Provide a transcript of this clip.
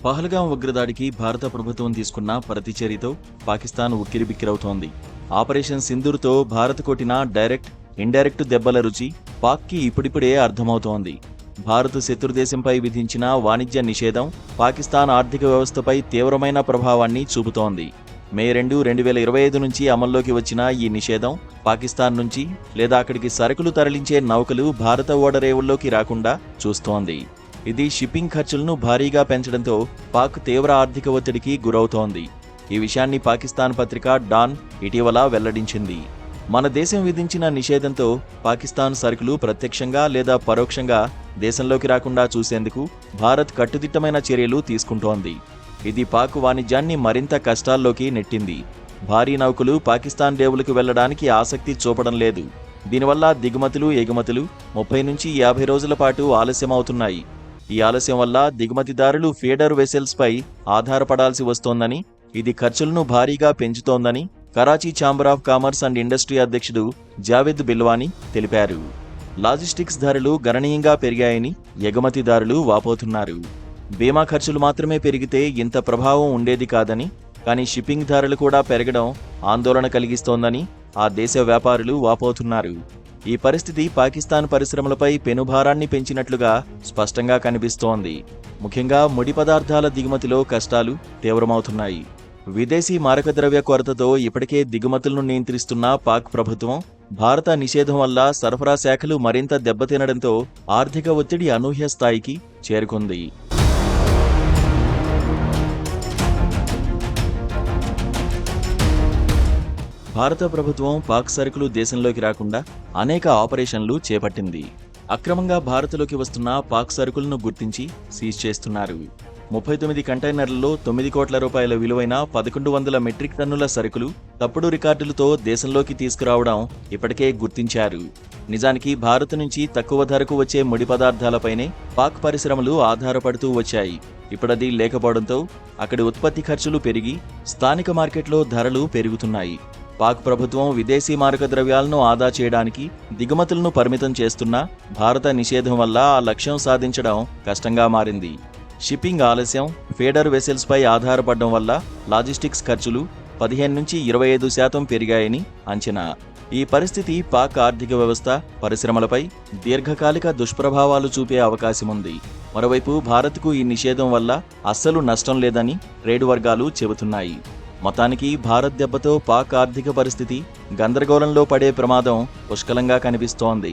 పహల్గాం ఉగ్రదాడికి భారత ప్రభుత్వం తీసుకున్న ప్రతిచర్యతో పాకిస్తాన్ ఉక్కిరిబిక్కిరవుతోంది. ఆపరేషన్ సింధూర్తో భారత్ కొట్టిన డైరెక్ట్, ఇండైరెక్ట్ దెబ్బల రుచి పాక్కి ఇప్పుడిప్పుడే అర్థమవుతోంది. భారత్ శత్రుదేశంపై విధించిన వాణిజ్య నిషేధం పాకిస్తాన్ ఆర్థిక వ్యవస్థపై తీవ్రమైన ప్రభావాన్ని చూపుతోంది. మే 2, 2025 నుంచి అమల్లోకి వచ్చిన ఈ నిషేధం పాకిస్తాన్ నుంచి లేదా అక్కడికి సరుకులు తరలించే నౌకలు భారత ఓడరేవుల్లోకి రాకుండా చూస్తోంది. ఇది షిప్పింగ్ ఖర్చులను భారీగా పెంచడంతో పాక్ తీవ్ర ఆర్థిక ఒత్తిడికి గురవుతోంది. ఈ విషయాన్ని పాకిస్తాన్ పత్రిక డాన్ ఇటీవల వెల్లడించింది. మన దేశం విధించిన నిషేధంతో పాకిస్తాన్ సరుకులు ప్రత్యక్షంగా లేదా పరోక్షంగా దేశంలోకి రాకుండా చూసేందుకు భారత్ కట్టుదిట్టమైన చర్యలు తీసుకుంటోంది. ఇది పాక్ వాణిజ్యాన్ని మరింత కష్టాల్లోకి నెట్టింది. భారీ నౌకలు పాకిస్తాన్ రేవులకు వెళ్లడానికి ఆసక్తి చూపడం లేదు. దీనివల్ల దిగుమతులు, ఎగుమతులు 30 నుంచి 50 రోజుల పాటు ఆలస్యమవుతున్నాయి. ఈ ఆలస్యం వల్ల దిగుమతిదారులు ఫీడర్ వెసెల్స్పై ఆధారపడాల్సి వస్తోందని, ఇది ఖర్చులను భారీగా పెంచుతోందని Karachi chamber of commerce and industry అధ్యక్షుడు జావేద్ బిల్వానీ తెలిపారు. లాజిస్టిక్స్ ధరలు గణనీయంగా పెరిగాయని ఎగుమతిదారులు వాపోతున్నారు. బీమా ఖర్చులు మాత్రమే పెరిగితే ఇంత ప్రభావం ఉండేది కాదని, కానీ షిప్పింగ్ ధరలు కూడా పెరగడం ఆందోళన కలిగిస్తోందని ఆ దేశ వ్యాపారులు వాపోతున్నారు. ఈ పరిస్థితి పాకిస్తాన్ పరిశ్రమలపై పెనుభారాన్ని పెంచినట్లుగా స్పష్టంగా కనిపిస్తోంది. ముఖ్యంగా ముడి పదార్థాల దిగుమతిలో కష్టాలు తీవ్రమవుతున్నాయి. విదేశీ మారకద్రవ్య కొరతతో ఇప్పటికే దిగుమతులను నియంత్రిస్తున్న పాక్ ప్రభుత్వం భారత నిషేధం వల్ల సరఫరా శాఖలు మరింత దెబ్బతినడంతో ఆర్థిక ఒత్తిడి అనూహ్య స్థాయికి చేరుకుంది. భారత ప్రభుత్వం పాక్ సరుకులు దేశంలోకి రాకుండా అనేక ఆపరేషన్లు చేపట్టింది. అక్రమంగా భారత్లోకి వస్తున్న పాక్ సరుకులను గుర్తించి సీజ్ చేస్తున్నారు. 39 కంటైనర్లలో 9 కోట్ల రూపాయల విలువైన 1100 మెట్రిక్ టన్నుల సరుకులు తప్పుడు రికార్డులతో దేశంలోకి తీసుకురావడం ఇప్పటికే గుర్తించారు. నిజానికి భారత్ నుంచి తక్కువ ధరకు వచ్చే ముడి పదార్థాలపైనే పాక్ పరిశ్రమలు ఆధారపడుతూ వచ్చాయి. ఇప్పుడది లేకపోవడంతో అక్కడి ఉత్పత్తి ఖర్చులు పెరిగి స్థానిక మార్కెట్లో ధరలు పెరుగుతున్నాయి. పాక్ ప్రభుత్వం విదేశీ మారక ద్రవ్యాలను ఆదా చేయడానికి దిగుమతులను పరిమితం చేస్తున్నా భారత నిషేధం వల్ల ఆ లక్ష్యం సాధించడం కష్టంగా మారింది. షిప్పింగ్ ఆలస్యం, ఫీడర్ వెసెల్స్పై ఆధారపడడం వల్ల లాజిస్టిక్స్ ఖర్చులు 15 నుంచి 25% పెరిగాయని అంచనా. ఈ పరిస్థితి పాక్ ఆర్థిక వ్యవస్థ, పరిశ్రమలపై దీర్ఘకాలిక దుష్ప్రభావాలు చూపే అవకాశముంది. మరోవైపు భారత్కు ఈ నిషేధం వల్ల అస్సలు నష్టం లేదని ట్రేడ్ వర్గాలు చెబుతున్నాయి. మొత్తానికి భారత్ దెబ్బతో పాక్ ఆర్థిక పరిస్థితి గందరగోళంలో పడే ప్రమాదం పుష్కలంగా కనిపిస్తోంది.